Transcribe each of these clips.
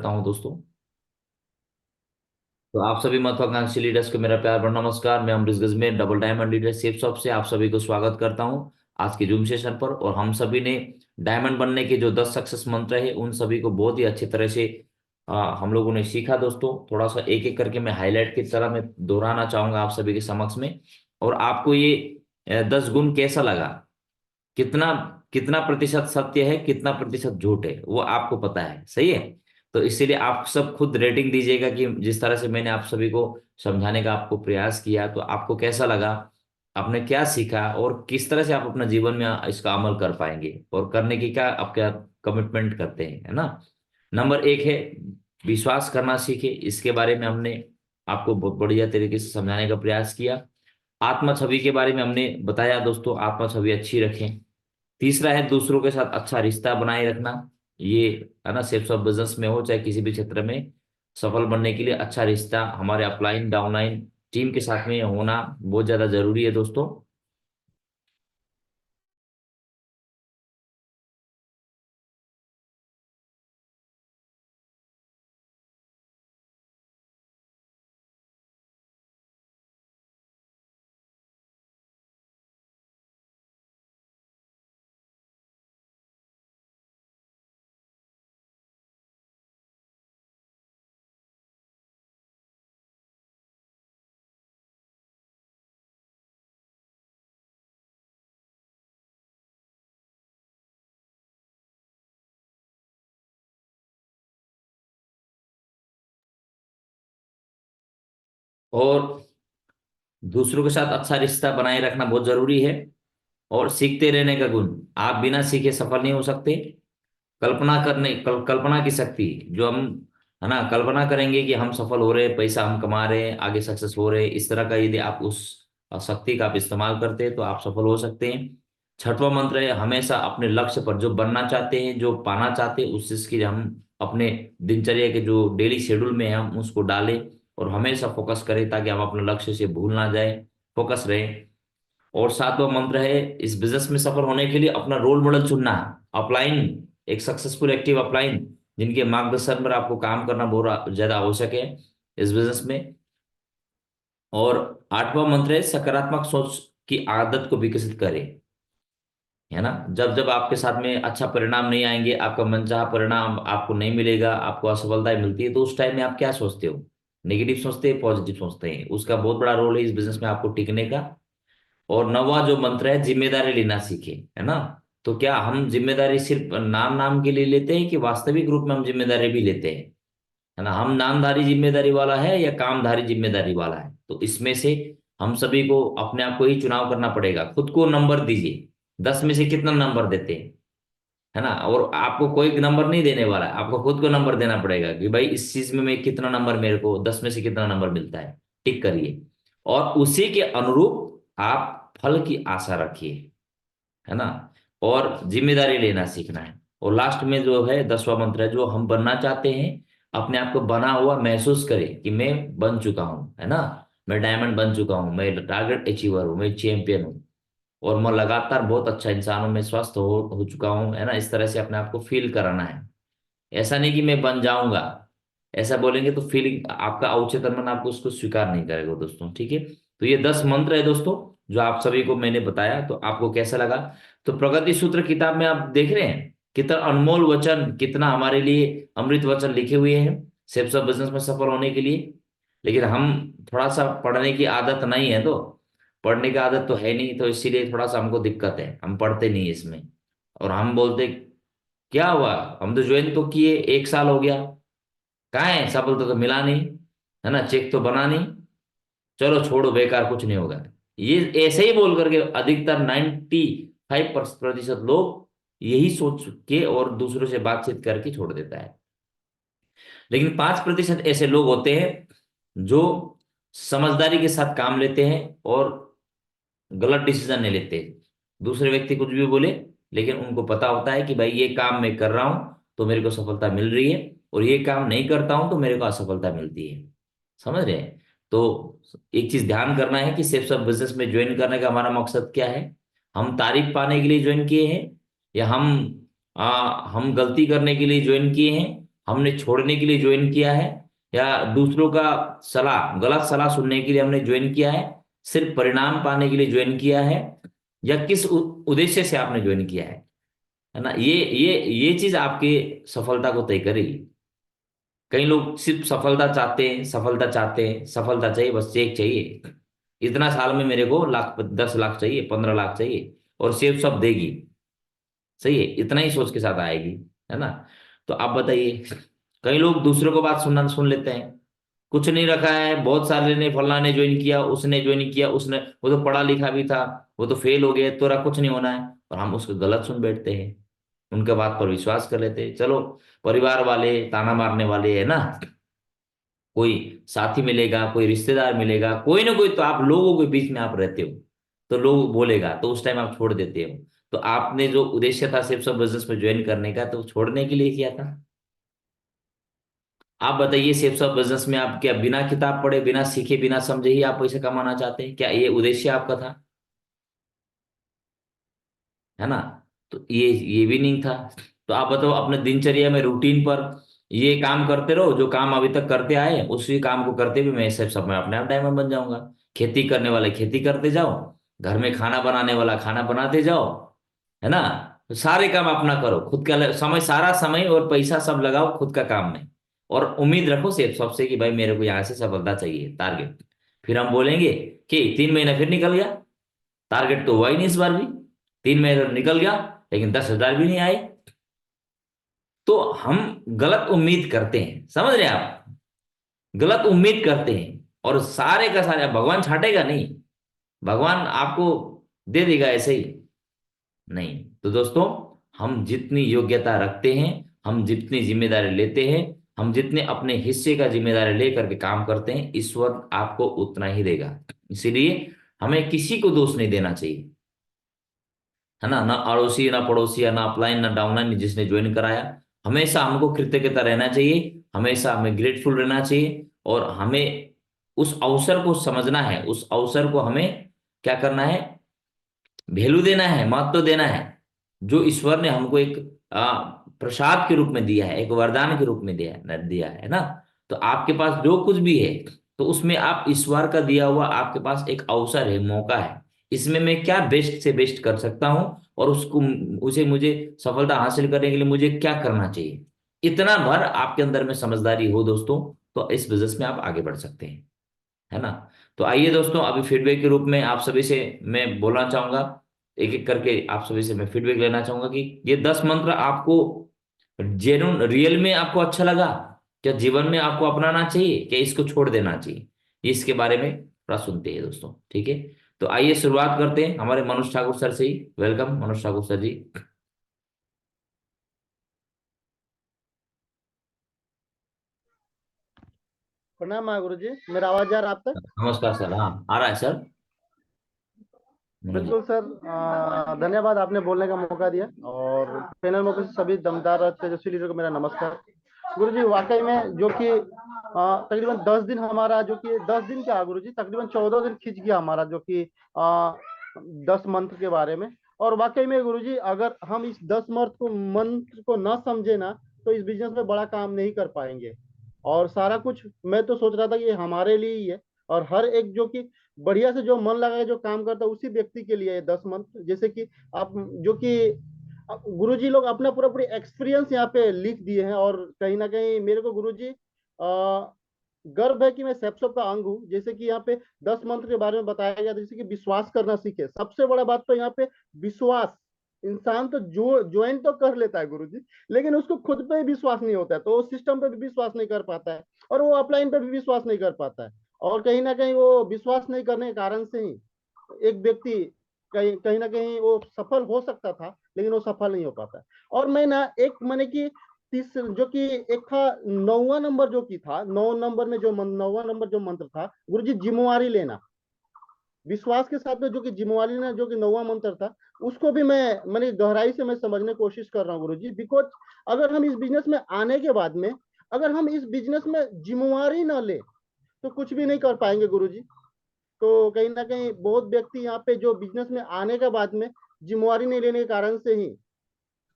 करता हूं दोस्तों। तो आप सभी महत्वाकांक्षी लीडर्स को मेरा प्यार भरा नमस्कार। मैं Amrish Gajmer double diamond leadership shop से आप सभी को स्वागत करता हूं आज के जूम सेशन पर। और हम सभी ने डायमंड बनने के जो 10 सक्सेस मंत्र है उन सभी को बहुत ही अच्छी तरह से हम लोगों ने सीखा दोस्तों। थोड़ा सा एक एक करके मैं हाईलाइट की तरह मैं दोहराना चाहूंगा आप सभी के समक्ष में। और आपको ये 10 गुण कैसा लगा, कितना कितना प्रतिशत सत्य है, कितना प्रतिशत झूठ है, वो आपको पता है, सही है। तो इसीलिए आप सब खुद रेटिंग दीजिएगा कि जिस तरह से मैंने आप सभी को समझाने का आपको प्रयास किया तो आपको कैसा लगा, आपने क्या सीखा और किस तरह से आप अपना जीवन में इसका अमल कर पाएंगे और करने की क्या आप क्या कमिटमेंट करते हैं, है ना। नंबर 1 है विश्वास करना सीखे। इसके बारे में हमने आपको बहुत बढ़िया तरीके से समझाने का प्रयास किया। आत्म छवि के बारे में हमने बताया दोस्तों, आत्म छवि अच्छी रखें। तीसरा है दूसरों के साथ अच्छा रिश्ता बनाए रखना। ये है ना, सेल्फ ऑफ बिजनेस में हो चाहे किसी भी क्षेत्र में सफल बनने के लिए अच्छा रिश्ता हमारे अपलाइन डाउनलाइन टीम के साथ में होना बहुत ज्यादा जरूरी है दोस्तों। और दूसरों के साथ अच्छा रिश्ता बनाए रखना बहुत जरूरी है। और सीखते रहने का गुण, आप बिना सीखे सफल नहीं हो सकते। कल्पना की शक्ति, जो हम है ना कल्पना करेंगे कि हम सफल हो रहे हैं, पैसा हम कमा रहे हैं, आगे सक्सेस हो रहे हैं, इस तरह का यदि आप उस शक्ति का आप इस्तेमाल करते हैं तो आप सफल हो सकते हैं। छठवां मंत्र है हमेशा अपने लक्ष्य पर, जो बनना चाहते हैं जो पाना चाहते हैं उस चीज की हम अपने दिनचर्या के जो डेली शेड्यूल में है हम उसको डालें और हमेशा फोकस करें ताकि हम अपने लक्ष्य से भूल ना जाए, फोकस रहें। और सातवां मंत्र है इस बिजनेस में सफल होने के लिए अपना रोल मॉडल चुनना। अपलाइन, एक सक्सेसफुल एक्टिव अपलाइन जिनके मार्गदर्शन पर आपको काम करना बहुत ज्यादा आवश्यक है इस बिजनेस में। और आठवां मंत्र है सकारात्मक सोच की आदत को विकसित करें, है ना। जब जब आपके साथ में अच्छा परिणाम नहीं आएंगे, आपका मनचाहा परिणाम आपको नहीं मिलेगा, आपको असफलता मिलती है, तो उस टाइम में आप क्या सोचते हो, नेगेटिव सोचते हैं पॉजिटिव सोचते हैं, उसका बहुत बड़ा रोल है इस बिजनेस में आपको टिकने का। और नवा जो मंत्र है जिम्मेदारी लेना सीखे, है ना। तो क्या हम जिम्मेदारी सिर्फ नाम नाम के लिए लेते हैं कि वास्तविक रूप में हम जिम्मेदारी भी लेते हैं, है ना। हम नामधारी जिम्मेदारी वाला है या कामधारी जिम्मेदारी वाला है, तो इसमें से हम सभी को अपने आप को ही चुनाव करना पड़ेगा। खुद को नंबर दीजिए, 10 में से कितना नंबर देते हैं, है ना। और आपको कोई नंबर नहीं देने वाला है, आपको खुद को नंबर देना पड़ेगा कि भाई इस चीज में मैं कितना नंबर, मेरे को 10 में से कितना नंबर मिलता है, टिक करिए। और उसी के अनुरूप आप फल की आशा रखिए, है ना। और जिम्मेदारी लेना सीखना है। और लास्ट में जो है 10वां मंत्र है, जो हम बनना चाहते हैं अपने आप को बना हुआ महसूस करें कि मैं बन चुका हूं, है ना। मैं डायमंड बन चुका हूं, मैं टारगेट अचीवर हूं, मैं चैंपियन हूं और मैं लगातार बहुत अच्छा इंसान हूं, मैं स्वस्थ हो चुका हूं, है ना। इस तरह से अपने आप को फील कराना है। ऐसा नहीं कि मैं बन जाऊंगा, ऐसा बोलेंगे तो फीलिंग आपका अवचेतन मन आपको उसको स्वीकार नहीं करेगा दोस्तों, ठीक है। तो ये 10 मंत्र है दोस्तों जो आप सभी को मैंने बताया, तो आपको कैसा लगा। तो प्रगति सूत्र किताब में आप देख रहे हैं कितना अनमोल वचन, कितना हमारे लिए अमृत वचन लिखे हुए हैं सेल्फ ऑफ बिजनेस में सफल होने के लिए। लेकिन हम थोड़ा सा पढ़ने की आदत नहीं है, तो पढ़ने की आदत तो है नहीं, तो इसीलिए थोड़ा सा हमको दिक्कत है, हम पढ़ते नहीं इसमें। और हम बोलते क्या हुआ, हम तो ज्वाइन तो किए 1 साल हो गया, कहाँ है सफलता तो मिला नहीं, है ना, चेक तो बना नहीं, चलो छोड़ो बेकार कुछ नहीं होगा। ये ऐसे ही बोल करके अधिकतर 95% लोग यही सोच के और दूसरों से बातचीत करके छोड़ देता है। लेकिन 5% ऐसे लोग होते हैं जो समझदारी के साथ काम लेते हैं और गलत डिसीजन नहीं लेते। दूसरे व्यक्ति कुछ भी बोले लेकिन उनको पता होता है कि भाई ये काम मैं कर रहा हूं तो मेरे को सफलता मिल रही है, और ये काम नहीं करता हूं तो मेरे को असफलता मिलती है। समझ रहे हैं। तो एक चीज ध्यान करना है कि सेल्फ ऑफ बिजनेस में ज्वाइन करने का हमारा मकसद क्या है। हम तारीफ पाने के लिए ज्वाइन किए हैं या हम गलती करने के लिए ज्वाइन किए हैं, हमने छोड़ने के लिए ज्वाइन किया है, या दूसरों का सलाह, गलत सलाह सुनने के लिए हमने ज्वाइन किया है, सिर्फ परिणाम पाने के लिए ज्वाइन किया है, या किस उद्देश्य से आपने ज्वाइन किया है ना, ये चीज आपके सफलता को तय करेगी। कई लोग सिर्फ सफलता चाहते हैं, सफलता चाहते हैं, सफलता चाहिए, बस चेक चाहिए, इतना साल में मेरे को लाख, 10 लाख चाहिए, 15 लाख चाहिए, और सेब सब देगी, सही है, इतना ही सोच के साथ आएगी, है ना। तो आप बताइए, कई लोग दूसरों को बात सुनना सुन लेते हैं, कुछ नहीं रखा है, बहुत सारे ने, फलाना ने ज्वाइन किया, उसने ज्वाइन किया, उसने, वो तो पढ़ा लिखा भी था, वो तो फेल हो गया, तोरा कुछ नहीं होना है, और हम उसको गलत सुन बैठते हैं, उनके बात पर विश्वास कर लेते हैं। चलो, परिवार वाले ताना मारने वाले है ना, कोई साथी मिलेगा, कोई रिश्तेदार मिलेगा, कोई ना कोई, तो आप लोगों के बीच में आप रहते हो, तो लोग बोलेगा, तो उस टाइम आप छोड़ देते हो। तो आपने जो उद्देश्य था सिर्फ सब बिजनेस में ज्वाइन करने का, तो छोड़ने के लिए किया था। आप बताइए, सेफ सब बिजनेस में आप क्या बिना किताब पढ़े, बिना सीखे, बिना समझे ही आप पैसे कमाना चाहते हैं क्या? ये उद्देश्य आपका था, है ना? तो ये भी नहीं था। तो आप बताओ, अपने दिनचर्या में रूटीन पर ये काम करते रहो, जो काम अभी तक करते आए, उसी काम को करते भी मैं सब में अपने आप डायमंड बन जाऊंगा। खेती करने वाले खेती करते जाओ, घर में खाना बनाने वाला खाना बनाते जाओ, है ना। तो सारे काम अपना करो, खुद का समय, सारा समय और पैसा सब लगाओ खुद का काम में, और उम्मीद रखो सिर्फ सबसे कि भाई मेरे को यहाँ से सफलता चाहिए, टारगेट। फिर हम बोलेंगे कि 3 महीना फिर निकल गया, टारगेट तो हुआ ही नहीं इस बार भी, 3 महीने तो निकल गया, लेकिन 10,000 भी नहीं आए। तो हम गलत उम्मीद करते हैं, समझ रहे हैं आप, गलत उम्मीद करते हैं, और सारे का सारे, भगवान छाटेगा नहीं, भगवान आपको दे देगा ऐसे ही नहीं। तो दोस्तों, हम जितनी योग्यता रखते हैं, हम जितनी जिम्मेदारी लेते हैं, हम जितने अपने हिस्से का जिम्मेदारी लेकर के काम करते हैं, ईश्वर आपको उतना ही देगा। इसीलिए हमें किसी को दोष नहीं देना चाहिए, है ना, ना अड़ोसी, ना पड़ोसी, ना अपलाइन, ना डाउनलाइन, जिसने ज्वाइन कराया। हमेशा हमको कृतज्ञता रहना चाहिए, हमेशा हमें ग्रेटफुल रहना चाहिए, और हमें उस अवसर को समझना है, उस अवसर को हमें क्या करना है, वैल्यू देना है, महत्व देना है, जो ईश्वर ने हमको एक प्रसाद के रूप में दिया है, एक वरदान के रूप में दिया है ना। तो आपके पास जो कुछ भी है, तो उसमें आप ईश्वर का दिया हुआ, आपके पास एक अवसर है, मौका है, इसमें मैं क्या बेस्ट से बेस्ट कर सकता हूँ, और उसको, उसे, मुझे सफलता हासिल करने के लिए मुझे क्या करना चाहिए, इतना भर आपके अंदर में समझदारी हो दोस्तों, तो इस बिजनेस में आप आगे बढ़ सकते हैं, है ना। तो आइए दोस्तों, अभी फीडबैक के रूप में आप सभी से मैं बोलना चाहूंगा, एक एक करके आप सभी से मैं फीडबैक लेना चाहूंगा कि ये 10 मंत्र आपको जेन्युइन, रियल में आपको अच्छा लगा, क्या जीवन में आपको अपनाना चाहिए, क्या इसको छोड़ देना चाहिए, ये इसके बारे में थोड़ा सुनते हैं दोस्तों, ठीक है। तो आइए शुरुआत करते हैं हमारे मनोज ठाकुर सर से ही। वेलकम मनोज ठाकुर सर जी। प्रणाम महागुरु जी, मेरा आवाज जा रहा है आप तक? नमस्कार सर, हाँ आ रहा है सर, मनोज जी। बिल्कुल सर। धन्यवाद, आपने बोलने का मौका दिया। और पैनल में कुछ सभी दमदार और तेजस्वी लीडर को मेरा नमस्कार। गुरु जी, वाकई में जो कि तकरीबन 10 दिन हमारा, जो कि 10 दिन क्या गुरु जी, तकरीबन 14 दिन खिंच गया हमारा, जो कि 10 मंत्र के बारे में। और वाकई में गुरु जी, अगर हम इस 10 मंत्र को न समझे ना, तो इस बिजनेस में बड़ा काम नहीं कर पाएंगे। और सारा कुछ मैं तो सोच रहा था कि ये हमारे लिए ही है, और हर एक जो कि बढ़िया से जो मन लगा जो काम करता है, उसी व्यक्ति के लिए ये 10 मंत्र। जैसे कि आप, जो कि गुरुजी लोग अपना पूरा पूरी एक्सपीरियंस यहाँ पे लिख दिए हैं। और कहीं ना कहीं मेरे को गुरुजी गर्व है कि मैं सेप्सोप का अंग हूँ। जैसे कि यहाँ पे 10 मंत्र के बारे में बताया गया था, जैसे कि विश्वास करना सीखे। सबसे बड़ा बात तो यहाँ पे विश्वास। इंसान तो जो ज्वाइन तो कर लेता है गुरुजी, लेकिन उसको खुद पे भी विश्वास नहीं होता है, तो वो सिस्टम पे भी विश्वास नहीं कर पाता है, और वो अपलाइन पे भी विश्वास नहीं कर पाता है। और कहीं ना कहीं वो विश्वास नहीं करने के कारण से ही एक व्यक्ति कहीं कहीं ना कहीं वो सफल हो सकता था, लेकिन वो सफल नहीं हो पाता। और मैं ना एक मैंने कि तीस, जो कि एक था 9वां नंबर, जो कि था 9 नंबर में, जो 9वां नंबर जो मंत्र था गुरुजी, जिम्मेवारी लेना। विश्वास के साथ में जो कि जिम्मेवारी लेना, जो कि 9वां मंत्र था, उसको भी मैंने गहराई से मैं समझने की कोशिश कर रहा हूँ गुरुजी। बिकॉज अगर हम इस बिजनेस में आने के बाद में, अगर हम इस बिजनेस में जिम्मेवारी ना ले, तो कुछ भी नहीं कर पाएंगे गुरुजी। तो कहीं ना कहीं बहुत व्यक्ति यहाँ पे जो बिजनेस में आने के बाद में जिम्मेवारी नहीं लेने के कारण से ही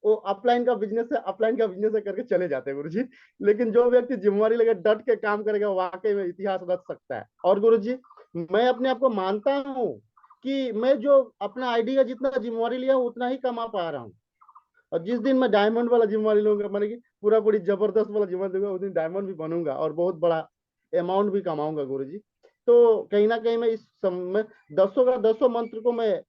वो अपलाइन का बिजनेस है करके चले जाते हैं गुरुजी। लेकिन जो व्यक्ति जिम्मेवारी लेकर डट के काम करेगा वाकई में इतिहास रच सकता है। और गुरुजी मैं अपने आप को मानता हूँ कि मैं जो अपना आईडी का जितना जिम्मेवारी लिया हूँ उतना ही कमा पा रहा हूँ। और जिस दिन मैं डायमंड वाला जिम्मेवारी लूंगा, माने कि पूरा पूरी जबरदस्त वाला जिम्मेवारी लूंगा, उस दिन डायमंड भी बनूंगा और बहुत बड़ा अमाउंट भी कमाऊंगा गुरुजी। तो कहीं ना कहीं मैं इस समय दसों का दसों मंत्र को मैं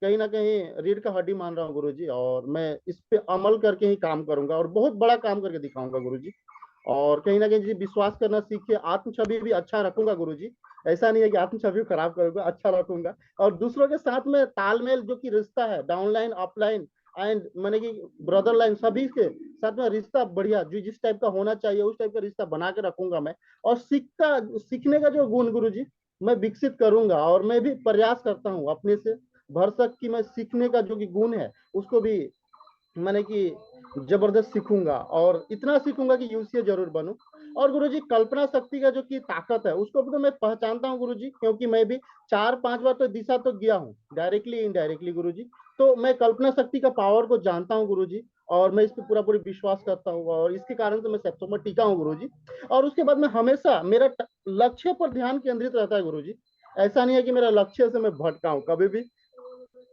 कहीं ना कहीं रीढ़ का हड्डी मान रहा हूँ गुरुजी, और मैं इस पे अमल करके ही काम करूंगा और बहुत बड़ा काम करके दिखाऊंगा गुरुजी। और कहीं ना कहीं जी विश्वास करना सीखिए, आत्म छवि भी अच्छा रखूंगा गुरुजी। ऐसा नहीं है कि आत्म छवि खराब करूंगा, अच्छा रखूंगा। और दूसरों के साथ में तालमेल जो कि रिश्ता है डाउनलाइन अपलाइन एंड माने कि ब्रदर लाइन सभी के साथ में रिश्ता बढ़िया जो जिस टाइप का होना चाहिए उस टाइप का रिश्ता बना के रखूंगा मैं। और सीखने का जो गुण गुरुजी मैं विकसित करूंगा, और मैं भी प्रयास करता हूँ अपने से भरसक कि मैं सीखने का जो कि गुण है उसको भी मैंने कि जबरदस्त सीखूंगा, और इतना सीखूंगा कि यूसीए जरूर बनूं। और गुरुजी कल्पना शक्ति का जो कि ताकत है उसको भी तो मैं पहचानता हूँ गुरुजी, क्योंकि मैं भी 4-5 बार तो दिशा तो गया हूँ डायरेक्टली इनडायरेक्टली गुरुजी। तो मैं कल्पना शक्ति का पावर को जानता हूँ गुरुजी, और मैं इस पर पूरा पूरी विश्वास करता हूँ, और इसके कारण से मैं सबसे में टिका हूँ गुरुजी। और उसके बाद में हमेशा मेरा लक्ष्य पर ध्यान केंद्रित रहता है गुरुजी। ऐसा नहीं है कि मेरा लक्ष्य से मैं भटका हूँ कभी भी,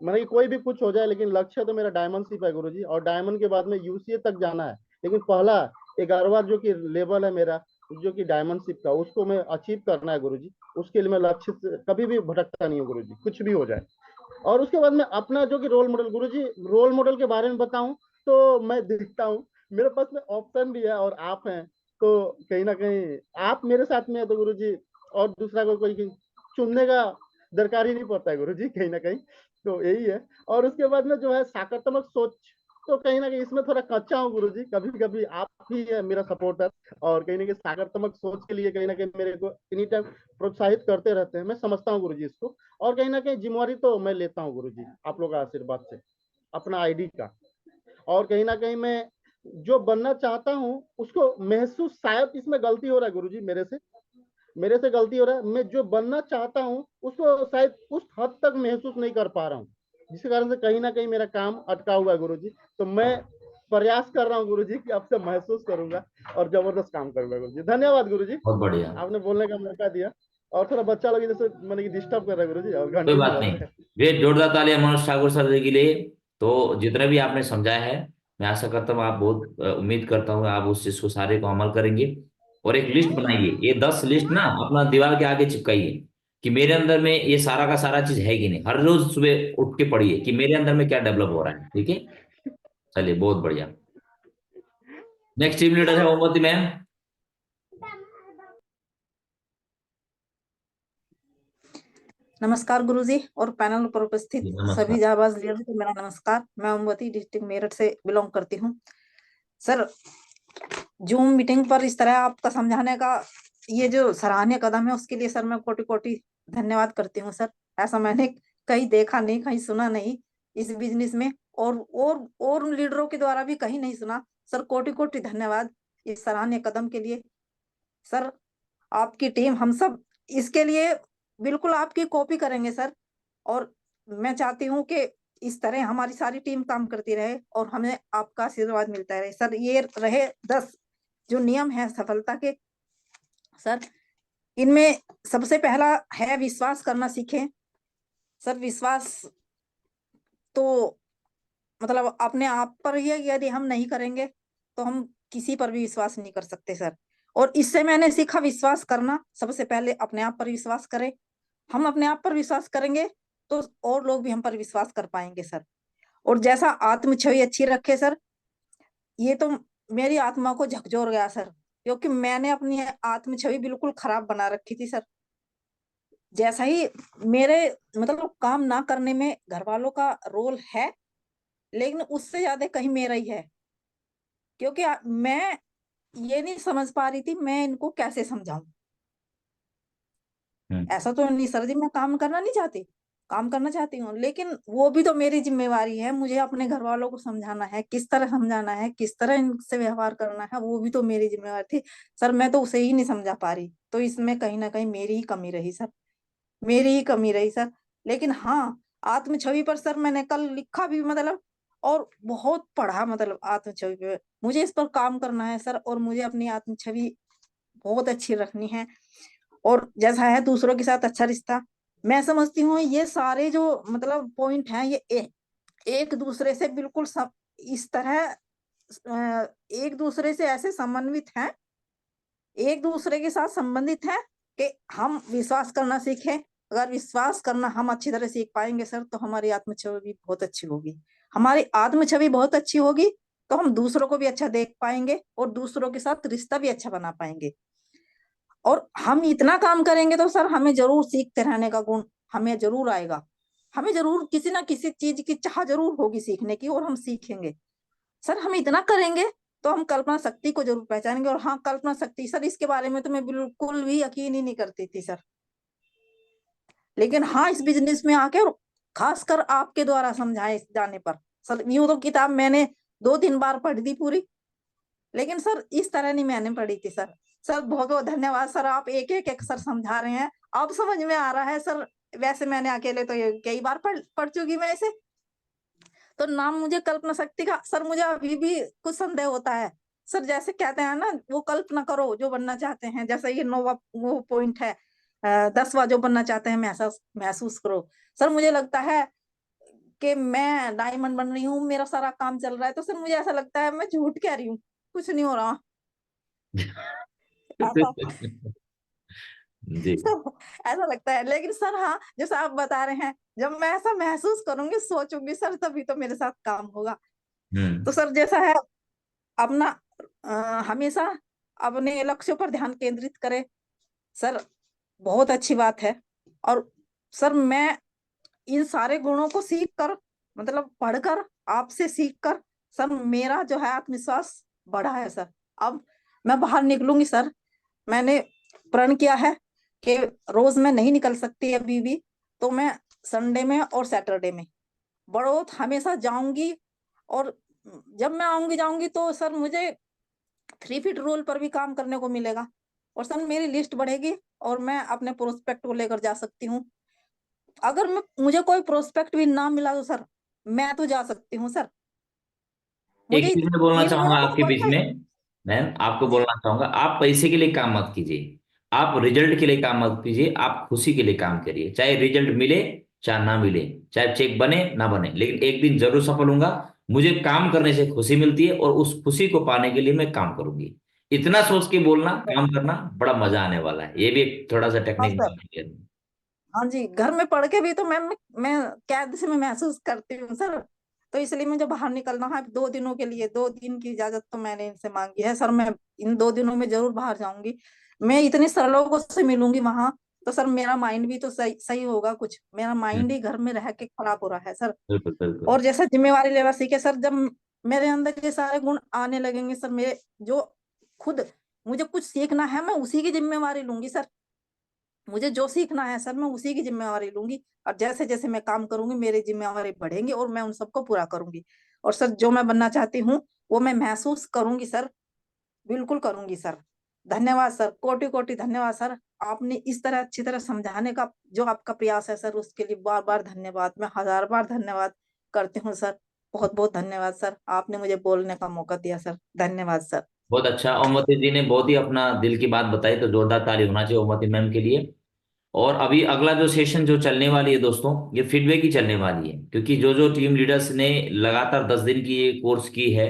मतलब कोई भी कुछ हो जाए, लेकिन लक्ष्य तो मेरा डायमंडशिप है गुरुजी, और डायमंड के बाद में यूसीए तक जाना है। लेकिन पहला 11वां जो कि लेवल है मेरा जो कि डायमंडशिप का, उसको मैं अचीव करना है गुरुजी। उसके लिए मैं लक्ष्य से कभी भी भटकता नहीं हूँ गुरुजी, कुछ भी हो जाए। और उसके बाद में अपना जो कि रोल मॉडल गुरुजी, रोल मॉडल के बारे में बताऊं तो मैं देखता हूँ मेरे पास में ऑप्शन भी है और आप हैं। तो कहीं ना कहीं आप मेरे साथ में है तो गुरुजी और दूसरा कोई चुनने का दरकार ही नहीं पड़ता है गुरुजी कहीं ना कहीं। तो यही है। और उसके बाद में जो है सकारात्मक सोच, तो कहीं ना कहीं इसमें थोड़ा कच्चा हूँ गुरुजी, कभी कभी आप ही है मेरा सपोर्टर। और कहीं ना कहीं सकारात्मक सोच के लिए कहीं ना कहीं मेरे को एनी टाइम प्रोत्साहित करते रहते हैं, मैं समझता हूँ गुरुजी इसको। और कहीं ना कहीं जिम्मेवारी तो मैं लेता हूँ गुरुजी आप लोग का आशीर्वाद से अपना आईडी का। और कहीं ना कहीं मैं जो बनना चाहता हूँ उसको महसूस, शायद इसमें गलती हो रहा है गुरुजी मेरे से गलती हो रहा है, मैं जो बनना चाहता हूँ उसको शायद उस हद तक महसूस नहीं कर पा रहा हूँ, जिसके कारण से कहीं ना कहीं मेरा काम अटका हुआ है गुरुजी। तो मैं प्रयास कर रहा हूँ गुरुजी कि आपसे महसूस करूंगा और जबरदस्त काम करूंगा गुरुजी। धन्यवाद गुरुजी, बहुत बढ़िया। आपने बोलने का मौका दिया। और थोड़ा बच्चा लोग जैसे मैंने डिस्टर्ब कर रहा है गुरुजी और कोई घंटी भी बात बज नहीं। रहे हैं। वे जोरदार तालियां मनोज ठाकुर सर जी के लिए। तो जितने भी आपने समझाया है, मैं आशा करता हूँ आप बहुत उम्मीद करता हूँ आप उस चीज को सारे को अमल करेंगे। और एक लिस्ट बनाइए, ये 10 लिस्ट ना अपना दीवार के आगे चिपकाइए कि मेरे अंदर में ये सारा का सारा चीज है कि नहीं। हर रोज सुबह उठ के पढ़िए कि मेरे अंदर में क्या डेवलप हो रहा है। ठीक है, चलिए बहुत बढ़िया। नेक्स्ट टीम लीडर है ओमवती मैम। नमस्कार गुरुजी और पैनल पर उपस्थित जी सभी नमस्कार। जाबाज लीडर को मेरा नमस्कार। मैं ओमवती डिस्ट्रिक्ट मेरठ से बिलोंग करती हूँ। सर, जूम मीटिंग पर इस तरह आपका समझाने का ये जो सराहनीय कदम है उसके लिए सर मैं कोटि कोटि धन्यवाद करती हूँ सर। ऐसा मैंने कहीं देखा नहीं, कहीं सुना नहीं इस बिजनेस में, और लीडरों के द्वारा भी कहीं नहीं सुना। सर कोटि कोटि धन्यवाद इस सराहनीय कदम के लिए। सर आपकी टीम, हम सब इसके लिए बिल्कुल आपकी कॉपी करेंगे सर। और मैं चाहती हूँ कि इस तरह हमारी सारी टीम काम करती रहे और हमें आपका आशीर्वाद मिलता रहे सर। ये रहे 10 जो नियम है सफलता के सर, इनमें सबसे पहला है विश्वास करना सीखें। सर विश्वास तो मतलब अपने आप पर ही है, यदि हम नहीं करेंगे तो हम किसी पर भी विश्वास नहीं कर सकते सर। और इससे मैंने सीखा विश्वास करना, सबसे पहले अपने आप पर विश्वास करें। हम अपने आप पर विश्वास करेंगे तो और लोग भी हम पर विश्वास कर पाएंगे सर। और जैसा आत्म छवि अच्छी रखे सर, ये तो मेरी आत्मा को झकझोर गया सर, क्योंकि मैंने अपनी आत्म छवि बिल्कुल खराब बना रखी थी सर। जैसा ही मेरे मतलब काम ना करने में घर वालों का रोल है, लेकिन उससे ज्यादा कहीं मेरा ही है, क्योंकि मैं ये नहीं समझ पा रही थी मैं इनको कैसे समझाऊं। ऐसा तो नहीं सर जी, मैं काम करना नहीं चाहती, काम करना चाहती हूँ, लेकिन वो भी तो मेरी जिम्मेवारी है। मुझे अपने घर वालों को समझाना है, किस तरह समझाना है, किस तरह इनसे व्यवहार करना है, वो भी तो मेरी जिम्मेवारी थी सर। मैं तो उसे ही नहीं समझा पा रही, तो इसमें कहीं ना कहीं मेरी ही कमी रही सर, मेरी ही कमी रही सर। लेकिन हाँ, आत्म छवि पर सर मैंने कल लिखा भी, मतलब और बहुत पढ़ा, मतलब आत्म छवि पे मुझे इस पर काम करना है सर, और मुझे अपनी आत्म छवि बहुत अच्छी रखनी है, और जैसा है दूसरों के साथ अच्छा रिश्ता। मैं समझती हूँ ये सारे जो मतलब पॉइंट हैं, ये एक दूसरे से बिल्कुल इस तरह एक दूसरे से ऐसे समन्वित हैं, एक दूसरे के साथ संबंधित हैं कि हम विश्वास करना सीखें। अगर विश्वास करना हम अच्छी तरह सीख पाएंगे सर, तो हमारी आत्म छवि भी बहुत अच्छी होगी। हमारी आत्म छवि बहुत अच्छी होगी तो हम दूसरों को भी अच्छा देख पाएंगे और दूसरों के साथ रिश्ता भी अच्छा बना पाएंगे। और हम इतना काम करेंगे तो सर हमें जरूर सीखते रहने का गुण हमें जरूर आएगा। हमें जरूर किसी ना किसी चीज की चाह जरूर होगी सीखने की, और हम सीखेंगे। सर हम इतना करेंगे तो हम कल्पना शक्ति को जरूर पहचानेंगे। और हाँ, कल्पना शक्ति सर, इसके बारे में तो मैं बिल्कुल भी यकीन ही नहीं करती थी सर, लेकिन हाँ इस बिजनेस में आके और खासकर आपके द्वारा समझाए जाने पर सर, यूं तो किताब मैंने 2-3 बार पढ़ दी पूरी, लेकिन सर इस तरह नहीं मैंने पढ़ी थी सर। सर बहुत बहुत धन्यवाद सर, आप एक एक अक्षर समझा रहे हैं, अब समझ में आ रहा है सर। वैसे मैंने अकेले तो ये कई बार पढ़ चुकी मैं इसे, तो नाम मुझे कल्पना शक्ति का सर मुझे अभी भी कुछ संदेह होता है सर। जैसे कहते हैं ना, वो कल्पना करो जो बनना चाहते हैं, जैसे ये नौवा वो पॉइंट है, 10वां जो बनना चाहते हैं महसूस महसूस करो। सर मुझे लगता है कि मैं डायमंड बन रही हूँ, मेरा सारा काम चल रहा है, तो सर मुझे ऐसा लगता है मैं झूठ कह रही हूँ, कुछ नहीं हो रहा ऐसा जी। ऐसा लगता है। लेकिन सर हाँ, जैसे आप बता रहे हैं, जब मैं ऐसा महसूस करूंगी सोचूंगी सर, तभी तो मेरे साथ काम होगा। तो हम्म। सर जैसा है, अपना हमेशा अपने लक्ष्यों पर ध्यान केंद्रित करें सर, बहुत अच्छी बात है। और सर मैं इन सारे गुणों को सीख कर, मतलब पढ़कर, आपसे सीख कर सर, मेरा जो है आत्मविश्वास बढ़ा है सर। अब मैं बाहर निकलूंगी सर, मैंने प्रण किया है कि रोज मैं नहीं निकल सकती अभी भी, तो मैं संडे में और सैटरडे में बड़ौत हमेशा जाऊंगी। और जब मैं आऊंगी जाऊंगी तो सर मुझे 3 फीट रूल पर भी काम करने को मिलेगा, और सर मेरी लिस्ट बढ़ेगी और मैं अपने प्रोस्पेक्ट को लेकर जा सकती हूँ। अगर मुझे कोई प्रोस्पेक्ट भी ना मिला तो सर मैं तो जा सकती हूँ सर। एक मुझे चीज मैं बोलना 3 गुणों चाहूंगा का आपके बीच पता है। में, मैम आपको जी बोलना चाहूंगा, आप पैसे के लिए काम मत कीजिए, आप रिजल्ट के लिए काम मत कीजिए, आप खुशी के लिए काम करिए। चाहे रिजल्ट मिले चाहे ना मिले, चाहे चेक बने ना बने, लेकिन एक दिन जरूर सफल होऊंगा। मुझे काम करने से खुशी मिलती है और उस खुशी को पाने के लिए मैं काम करूंगी। इतना सोच के बोलना, काम करना, बड़ा मजा आने वाला है। ये भी एक थोड़ा सा हाँ टेक्निक सर। है। हाँ जी, घर में पढ़ के भी तो मैं कैद से मैं महसूस करती हूँ सर। तो इसलिए मुझे बाहर निकलना है 2 दिनों के लिए, 2 दिन की इजाजत तो मैंने इनसे मांगी है सर। मैं इन 2 दिनों में जरूर बाहर जाऊंगी, मैं इतने सारे लोगों से मिलूंगी वहां, तो सर मेरा माइंड भी तो सही सही होगा। कुछ मेरा माइंड ही घर में रह के खराब हो रहा है सर। बिल्कुल बिल्कुल। और जैसा जिम्मेवारी लेना सीखे सर, जब मेरे अंदर ये सारे गुण आने लगेंगे सर, मेरे जो खुद मुझे कुछ सीखना है मैं उसी की जिम्मेवारी लूंगी सर। मुझे जो सीखना है सर मैं उसी की जिम्मेवारी लूंगी, और जैसे जैसे मैं काम करूंगी मेरी जिम्मेवारी बढ़ेंगी और मैं उन सबको पूरा करूंगी। और सर जो मैं बनना चाहती हूँ वो मैं महसूस करूंगी सर, बिल्कुल करूंगी सर। धन्यवाद सर, कोटि कोटि धन्यवाद सर। आपने इस तरह अच्छी तरह समझाने का जो आपका प्रयास है सर, उसके लिए बार बार धन्यवाद, मैं 1000 बार धन्यवाद करती हूँ सर। बहुत बहुत धन्यवाद सर, आपने मुझे बोलने का मौका दिया सर, धन्यवाद सर। बहुत अच्छा, ओमवती जी ने बहुत ही अपना दिल की बात बताई, तो जोरदार ताली होना चाहिए ओमवती मैम के लिए। और अभी अगला जो सेशन जो चलने वाली है दोस्तों, ये फीडबैक की चलने वाली है, क्योंकि जो जो टीम लीडर्स ने लगातार 10 दिन की ये कोर्स की है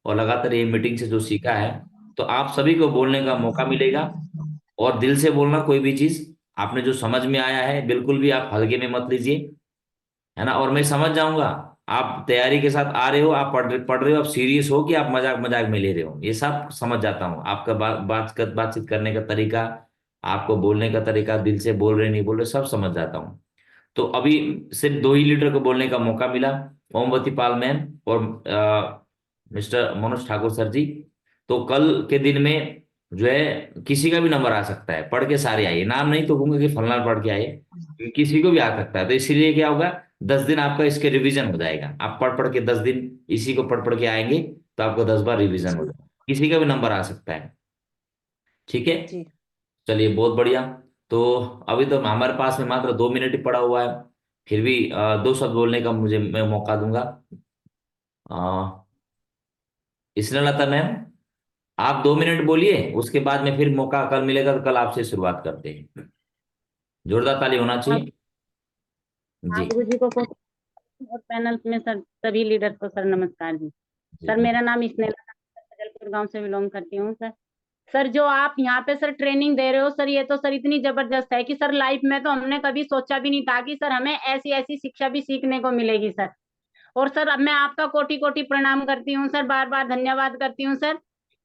और लगातार ये मीटिंग से जो सीखा है, तो आप सभी को बोलने का मौका मिलेगा। और दिल से बोलना, कोई भी चीज आपने जो समझ में आया है बिल्कुल भी आप हल्के में मत लीजिए, है ना। और मैं समझ जाऊंगा आप तैयारी के साथ आ रहे हो, आप पढ़ रहे हो, आप सीरियस हो कि आप मजाक मजाक में ले रहे हो, ये सब समझ जाता हूँ। आपका बातचीत करने का तरीका, आपको बोलने का तरीका, दिल से बोल रहे नहीं बोल रहे, सब समझ जाता हूँ। तो अभी सिर्फ 2 ही लीडर को बोलने का मौका मिला, ओमवती पाल मैम और मिस्टर मनोज ठाकुर सर जी। तो कल के दिन में जो है किसी का भी नंबर आ सकता है, पढ़ के सारे आइए, नाम नहीं तो कहूंगा कि फलना पढ़ के आइए, किसी को भी आ सकता है। तो इसीलिए क्या होगा, 10 दिन आपका इसके रिवीजन हो जाएगा। आप पढ़ पढ़ के 10 दिन इसी को पढ़ पढ़ के आएंगे, तो आपको 10 बार रिवीजन हो जी जाएगा, किसी का भी नंबर आ सकता है। ठीक है, जी चलिए बहुत बढ़िया। तो अभी तो हमारे पास में मात्र 2 मिनट ही पड़ा हुआ है, फिर भी 2 शब्द बोलने का मुझे मैं मौका दूंगा। स्नेहलता मैम, आप 2 मिनट बोलिए, उसके बाद में फिर मौका कल मिलेगा तो कल आपसे शुरुआत करते हैं। जोरदार ताली होना हाँ चाहिए। हाँ, जी गुरु जी को और पैनल में सर सभी लीडर को सर नमस्कार जी। जी सर मेरा नाम स्नेहलता जलपुर गांव से बिलोंग करती हूँ सर। सर जो आप यहाँ पे सर ट्रेनिंग दे रहे हो सर, ये तो सर इतनी जबरदस्त है कि सर लाइफ में तो हमने कभी सोचा भी नहीं था कि सर हमें ऐसी ऐसी शिक्षा भी सीखने को मिलेगी सर। और सर अब मैं आपका कोटि कोटि प्रणाम करती हूँ सर, बार बार धन्यवाद करती हूँ सर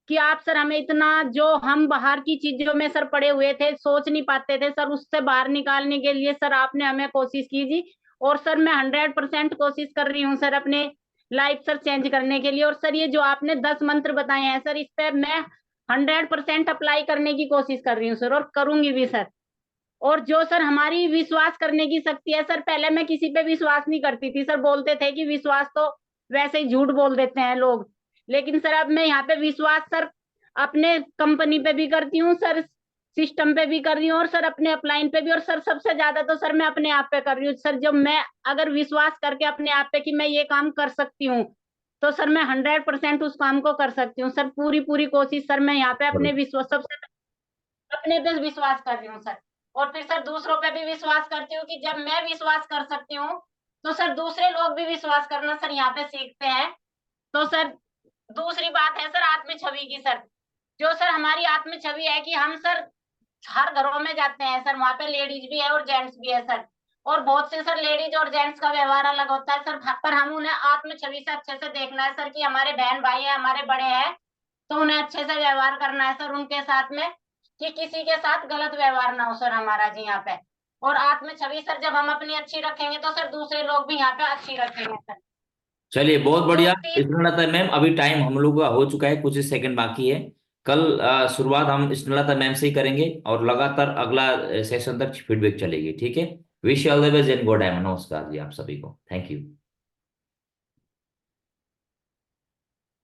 कि आप सर हमें इतना, जो हम बाहर की चीजों में सर पड़े हुए थे, सोच नहीं पाते थे सर, उससे बाहर निकालने के लिए सर आपने हमें कोशिश की जी। और सर मैं 100% कोशिश कर रही हूँ सर अपने लाइफ सर चेंज करने के लिए। और सर ये जो आपने 10 मंत्र बताए हैं सर, इस पे मैं 100% अप्लाई करने की कोशिश कर रही हूँ सर, और करूंगी भी सर। और जो सर हमारी विश्वास करने की शक्ति है सर, पहले मैं किसी पे विश्वास नहीं करती थी सर, बोलते थे कि विश्वास तो वैसे ही झूठ बोल देते हैं लोग। लेकिन सर अब मैं यहाँ पे विश्वास सर अपने कंपनी पे भी करती हूँ सर, सिस्टम पे भी कर रही हूँ, और सर अपने अपलाइन पे भी, और सर सबसे ज्यादा तो सर मैं अपने आप पे कर रही हूँ सर। जब मैं अगर विश्वास करके अपने आप पे कि मैं ये काम कर सकती हूँ, तो सर मैं 100% उस काम को कर सकती हूँ सर। पूरी पूरी कोशिश सर मैं यहाँ पे अपने विश्वास, सबसे अपने पे विश्वास कर रही हूँ सर। और फिर सर दूसरों पे भी विश्वास करती हूँ कि जब मैं विश्वास कर सकती हूँ, तो सर दूसरे लोग भी विश्वास करना सर यहाँ पे सीखते हैं। तो सर दूसरी बात है सर आत्म छवि की सर, जो सर हमारी आत्म छवि है कि हम सर हर घरों में जाते हैं सर, वहां पे लेडीज भी है और जेंट्स भी है सर। और बहुत से सर लेडीज और जेंट्स का व्यवहार अलग होता है सर, पर हम उन्हें आत्म छवि से अच्छे से देखना है सर कि हमारे बहन भाई है, हमारे बड़े हैं, तो उन्हें अच्छे से व्यवहार करना है सर उनके साथ में, कि किसी के साथ गलत व्यवहार ना हो सर हमारा जी यहाँ पे। और आत्म छवि सर जब हम अपनी अच्छी रखेंगे, तो सर दूसरे लोग भी यहाँ पे अच्छी रखेंगे सर। चलिए, बहुत जो बढ़िया तीस स्नेहलता मैम। अभी टाइम हम लोग का हो चुका है, कुछ ही सेकंड बाकी है। कल शुरुआत हम स्नेहलता मैम से ही करेंगे और लगातार अगला सेशन तक फीडबैक चलेगी, ठीक है। Wish all the best and good time. नमस्कार जी आप सभी को, थैंक यू।